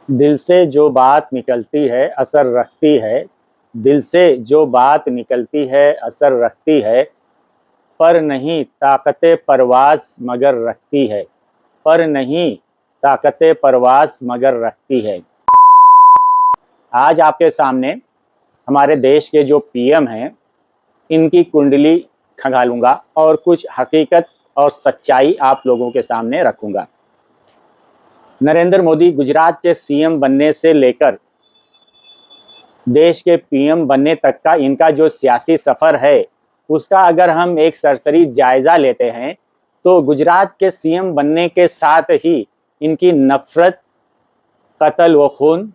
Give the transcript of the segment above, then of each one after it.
दिल से जो बात निकलती है असर रखती है। दिल से जो बात निकलती है असर रखती है। पर नहीं ताकते परवास मगर रखती है। पर नहीं ताकते परवास मगर रखती है। आज आपके सामने हमारे देश के जो पीएम हैं इनकी कुंडली खंगालूंगा और कुछ हकीकत और सच्चाई आप लोगों के सामने रखूंगा। नरेंद्र मोदी गुजरात के सीएम बनने से लेकर देश के पीएम बनने तक का इनका जो सियासी सफ़र है उसका अगर हम एक सरसरी जायज़ा लेते हैं तो गुजरात के सीएम बनने के साथ ही इनकी नफ़रत, कत्ल व खून,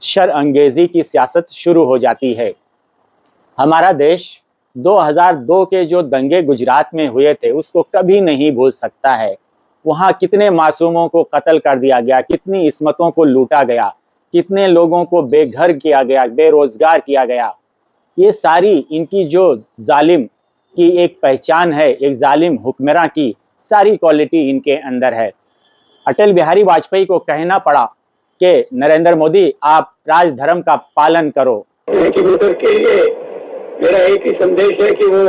शरअंगेज़ी की सियासत शुरू हो जाती है। हमारा देश 2002 के जो दंगे गुजरात में हुए थे उसको कभी नहीं भूल सकता है। वहाँ कितने मासूमों को कत्ल कर दिया गया, कितनी इस्मतों को लूटा गया, कितने लोगों को बेघर किया गया, बेरोजगार किया गया। ये सारी इनकी जो जालिम की एक पहचान है, एक जालिम हुक्मरान की सारी क्वालिटी इनके अंदर है। अटल बिहारी वाजपेयी को कहना पड़ा कि नरेंद्र मोदी आप राजधर्म का पालन करो। के लिए मेरा एक ही संदेश है कि वो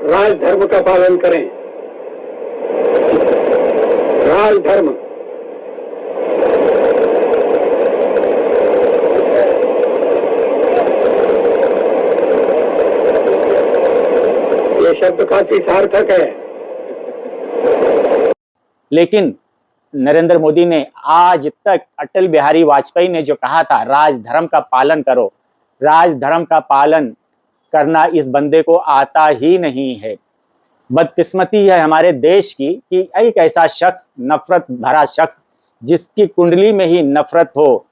राजधर्म का पालन करें। राजधर्म ये शब्द काफी सार्थक है। लेकिन नरेंद्र मोदी ने आज तक अटल बिहारी वाजपेयी ने जो कहा था राजधर्म का पालन करो, राजधर्म का पालन करना इस बंदे को आता ही नहीं है। बदकिस्मती है हमारे देश की कि एक ऐसा शख्स, नफरत भरा शख्स जिसकी कुंडली में ही नफरत हो,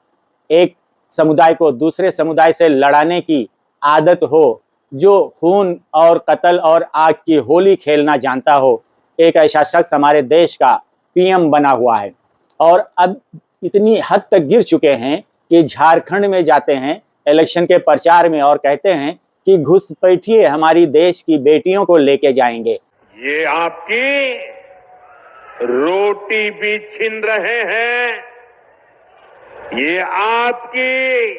एक समुदाय को दूसरे समुदाय से लड़ाने की आदत हो, जो खून और कत्ल और आग की होली खेलना जानता हो, एक ऐसा शख्स हमारे देश का पीएम बना हुआ है। और अब इतनी हद तक गिर चुके हैं कि झारखंड में जाते हैं इलेक्शन के प्रचार में और कहते हैं कि घुसपैठिए हमारी देश की बेटियों को लेके जाएंगे। ये आपकी रोटी भी छीन रहे हैं, ये आपकी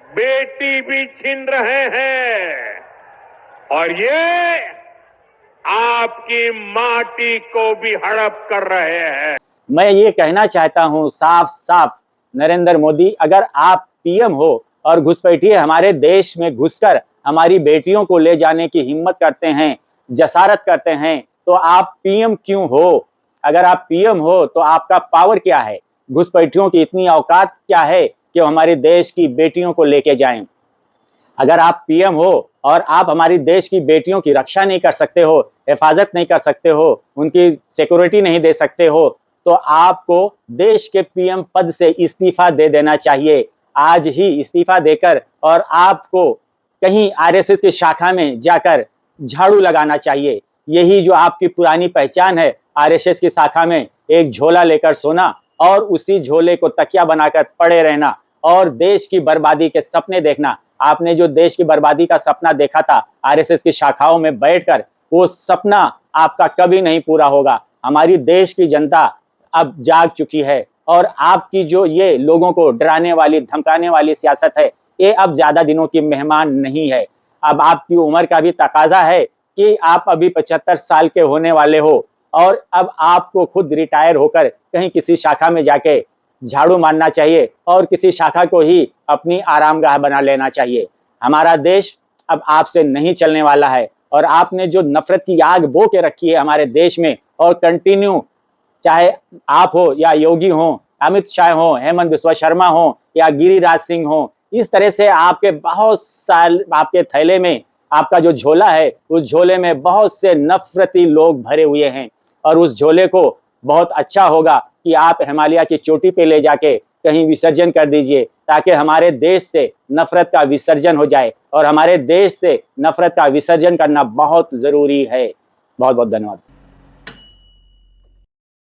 बेटी भी छीन रहे हैं और ये आपकी माटी को भी हड़प कर रहे हैं। मैं ये कहना चाहता हूं साफ साफ, नरेंद्र मोदी अगर आप पीएम हो और घुसपैठिए हमारे देश में घुसकर हमारी बेटियों को ले जाने की हिम्मत करते हैं, जसारत करते हैं, तो आप पीएम क्यों हो? अगर आप पीएम हो तो आपका पावर क्या है? घुसपैठियों की इतनी औकात क्या है कि वो हमारे देश की बेटियों को लेके जाएं? अगर आप पीएम हो और आप हमारी देश की बेटियों की रक्षा नहीं कर सकते हो, हिफाजत नहीं कर सकते हो, उनकी सिक्योरिटी नहीं दे सकते हो, तो आपको देश के पीएम पद से इस्तीफा दे देना चाहिए। आज ही इस्तीफा देकर और आपको कहीं आरएसएस की शाखा में जाकर झाड़ू लगाना चाहिए। यही जो आपकी पुरानी पहचान है, आरएसएस की शाखा में एक झोला लेकर सोना और उसी झोले को तकिया बनाकर पड़े रहना और देश की बर्बादी के सपने देखना। आपने जो देश की बर्बादी का सपना देखा था आरएसएस की शाखाओं में बैठकर, वो सपना आपका कभी नहीं पूरा होगा। हमारी देश की जनता अब जाग चुकी है और आपकी जो ये लोगों को डराने वाली, धमकाने वाली सियासत है, ये अब ज़्यादा दिनों की मेहमान नहीं है। अब आपकी उम्र का भी तकाजा है कि आप अभी 75 साल के होने वाले हो और अब आपको खुद रिटायर होकर कहीं किसी शाखा में जाके झाड़ू मारना चाहिए और किसी शाखा को ही अपनी आरामगाह बना लेना चाहिए। हमारा देश अब आपसे नहीं चलने वाला है और आपने जो नफरत की आग बो के रखी है हमारे देश में और कंटिन्यू, चाहे आप हो या योगी हो, अमित शाह हो, हेमंत बिस्वा शर्मा हो या गिरिराज सिंह हो, इस तरह से आपके बहुत साल आपके थैले में आपका जो झोला है उस झोले में बहुत से नफरती लोग भरे हुए हैं और उस झोले को बहुत अच्छा होगा कि आप हिमालय की चोटी पे ले जाके कहीं विसर्जन कर दीजिए ताकि हमारे देश से नफरत का विसर्जन हो जाए और हमारे देश से नफरत का विसर्जन करना बहुत ज़रूरी है। बहुत बहुत धन्यवाद।